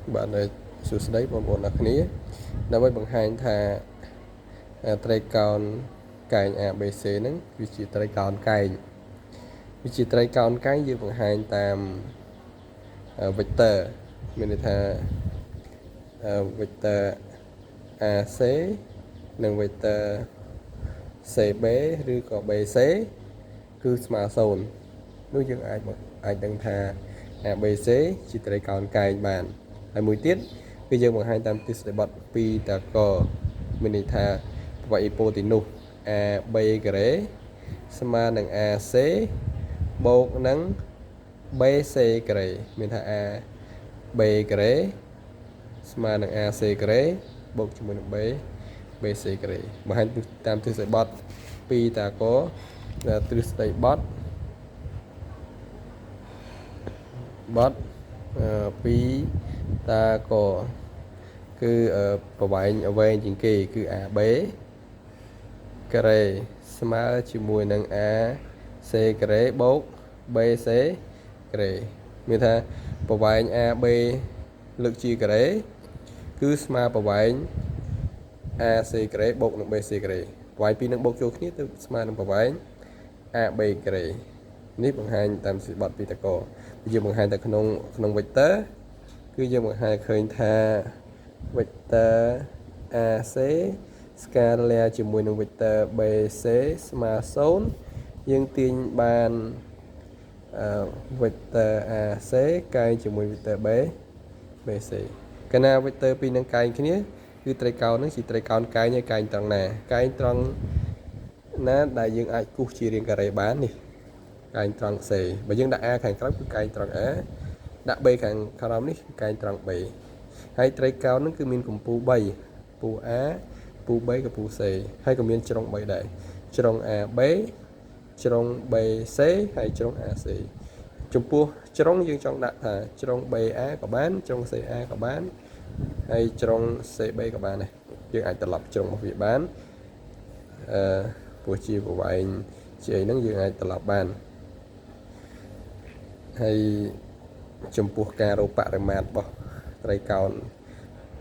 bạn ơi sự đấy bằng một đặc nghĩa nó mới bằng hai thà trai con cài ABC nắng vị trí trai con cài vị trí trai con cái như bằng hai tam vector mình thà vector AC និង vector CB ឬក៏ BC គឺស្មើ0នោះយើងអាចដឹងថា ABC ជាត្រីកោណកែងបានហើយមួយទៀតគឺយើងបង្ហាញតាមទិសដៅបត់ពីតាកមានន័យថាប្រវត្តិអ៊ីប៉ូទីនោះ AB ការ៉េស្មើនឹង AC បូកនឹង BC ការ៉េមានថា AB ការ៉េស្មើនឹង AC ការ៉េបូកជាមួយនឹង BC ការ៉េបង្ហាញតាមទិសដៅបត់ពីតាកទ្រឹស្ដីបត់ពីតាកគឺប្រវែងវែងជាងគេគឺ AB ការ៉េស្មើជាមួយនឹង AC ការ៉េបូក BC ការ៉េមានថាប្រវែង AB លើកជាការ៉េគឺស្មើប្រវែង AC ការ៉េបូកនឹង BC ការ៉េប្រវែងពីរនឹងបូកចូលគ្នាទៅស្មើនឹងប្រវែង AB ការ៉េនេះបង្ហាញតាមសិបត់ពីតកយើងបង្ហាញតែក្នុង vector គឺយើងបង្ហាញឃើញថា vector AC ស្កាលាជាមួយនឹង vector BC ស្មើ0យើងទាញបាន vector AC កែងជាមួយ vector BC កាលណា vector ពីរនឹងកែងគ្នាគឺត្រីកោណនឹងជាត្រីកោណកែងហើយកែងត្រង់ណាកែងត្រង់ណាដែលយើងអាចគូសជារាងការ៉េបាននេះកែងត្រង់ C បើយើងដាក់ A ខាងក្រោមគឺកែងត្រង់ A ដាក់ B ខាងក្រោមនេះគឺកែងត្រង់ B ហើយត្រីកោណនឹងគឺមានកម្ពស់3កម្ពស់ A កម្ពស់ B កម្ពស់ C ហើយក៏មានជ្រុង3ដែរជ្រុង AB ជ្រុង BC ហើយជ្រុង AC ចំពោះជ្រុងយើងចង់ដាក់ថាជ្រុង BA ក៏បានជ្រុង CA ក៏បានហើយជ្រុង CB ក៏បានដែរយើងអាចត្រឡប់ជ្រុងរបស់វាបានព្រោះជាប្រវែងជាអីហ្នឹងយើងអាចត្រឡប់បានហើយចំពោះការរកបរិមាត្ររបស់ត្រីកោណ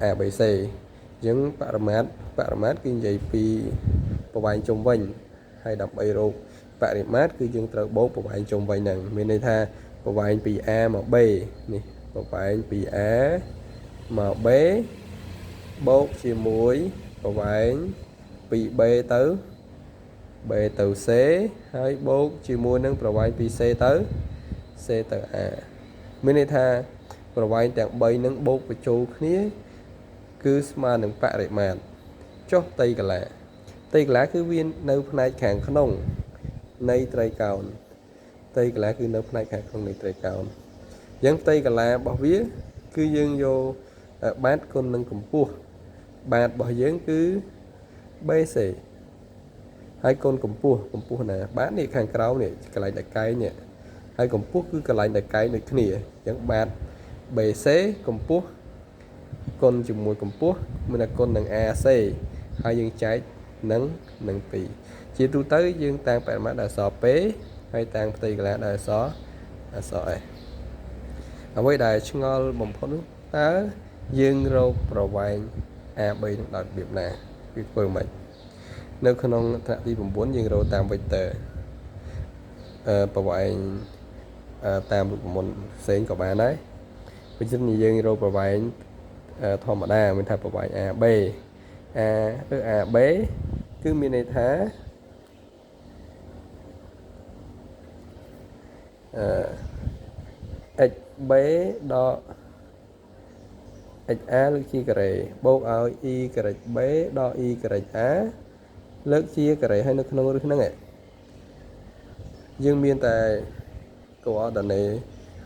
ABC អញ្ចឹងបរិមាត្រគឺនិយាយពីប្រវែងជុំវិញហើយដើម្បីរកបរិមាត្រគឺយើងត្រូវបូកប្រវែងជុំវិញហ្នឹងមានន័យថាប្រវែងពី A មក B នេះប្រវែងពី A មក B បូកជាមួយប្រវែងពី B ទៅ C ហើយបូកជាមួយនឹងប្រវែងពី C ទៅ A មានន័យថាប្រវែងទាំង3នឹងបូកបញ្ចូលគ្នាគឺស្មើនឹងបរិមាត្រចុះតៃកាឡាគឺវានៅផ្នែកខាងក្នុងនៃត្រីកោណតៃកាឡាគឺនៅផ្នែកខាងក្នុងនៃត្រីកោណអញ្ចឹងតៃកាឡារបស់វាគឺយើងយកបាតគុណនឹងកម្ពស់បាតរបស់យើងគឺ BC ហើយគុណកម្ពស់ណាបាតនេះខាងក្រោមនេះកន្លែងដែលកែងនេះហើយកម្ពស់គឺកន្លែងដែលកែងដូចគ្នាអញ្ចឹងបាត BC កម្ពស់គុណជាមួយកម្ពស់មានតែគុណនឹង AC ហើយយើងចែកនឹង2ជាទូទៅយើងតាំងបរិមាត្រដែលអក្សរ P ហើយតាំងផ្ទៃកន្លែងដែលអក្សរ S អ្វីដែលឆ្ងល់បំផុតនោះតើយើងរកប្រវែង AB នឹងដោយរបៀបណាគឺធ្វើម៉េចនៅក្នុងថ្នាក់ទី9យើងរកតាម vector ប្រវែងតាមរូបមន្តផ្សេងក៏បានដែរបើមិនយើងរកប្រវែងធម្មតាមានថាប្រវែង AB AB គឺមានន័យថាHB ដល់ HA លើកជាការ៉េបូកឲ្យ E ការ៉េ B ដល់ E ការ៉េ A លើកជាការ៉េហើយនៅក្នុងរឹសហ្នឹងយើងមានតែ coordinate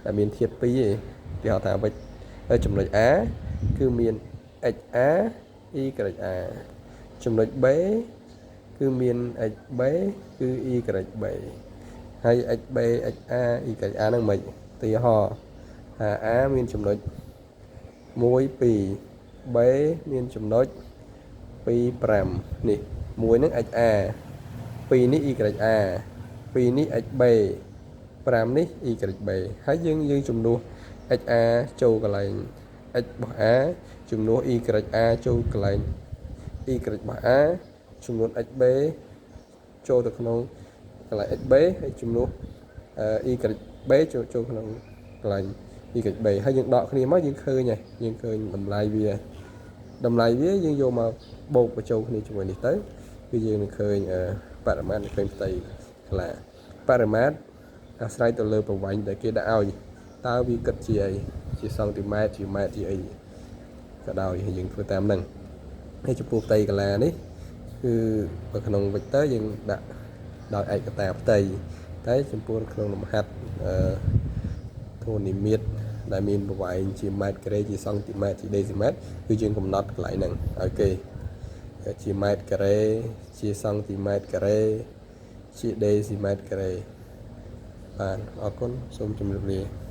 ដែលមានធាតុ2ឯងគេហៅថាចំណុច A គឺមាន HA E ការ៉េ A ចំណុច B គឺមាន HB គឺ E ការ៉េ B ហើយ HB HA E ការ៉េ A ហ្នឹងមិនទីហោថា A មានចំណុច1 2 B មានចំណុច2 5នេះ1ហ្នឹង HA 2នេះ E ការ៉េ A 2នេះ HB 5នេះ E ការ៉េ B ហើយយើងជំនួស HA ចូលកន្លែង x របស់ a ចំនួន y a ចូលកន្លែង y របស់ a ចំនួន xb ចូលទៅក្នុងកន្លែង xb ហើយចំនួនy b ចូលក្នុងកន្លែង y b ហើយយើងដកគ្នាមកយើងឃើញហើយយើងឃើញតម្លៃវាយើងយកមកបូកបញ្ចូលគ្នាជាមួយនេះទៅគឺយើងនឹងឃើញបរិមាត្រឃើញផ្ទៃខ្លាបរិមាត្រអាស្រ័យទៅលើប្រវែងដែលគេដាក់ឲ្យតើវាគិតជាអីជាសង់ទីម៉ែត្រជាម៉ែត្រជាអីក៏ដោយហើយយើងធ្វើតាមហ្នឹងហើយចំពោះផ្ទៃកាឡានេះគឺនៅក្នុង vector យើងដាក់ដោយឯកតាផ្ទៃតែចំពោះក្នុងលំហាត់ធននិមិត្តដែលមានប្រវែងជាម៉ែត្រការ៉េជាសង់ទីម៉ែត្រជាដេស៊ីម៉ែត្រគឺយើងកំណត់កន្លែងហ្នឹងឲ្យគេជាម៉ែត្រការ៉េជាសង់ទីម៉ែត្រការ៉េជាដេស៊ីម៉ែត្រការ៉េបាទអរគុណសូមជម្រាបលា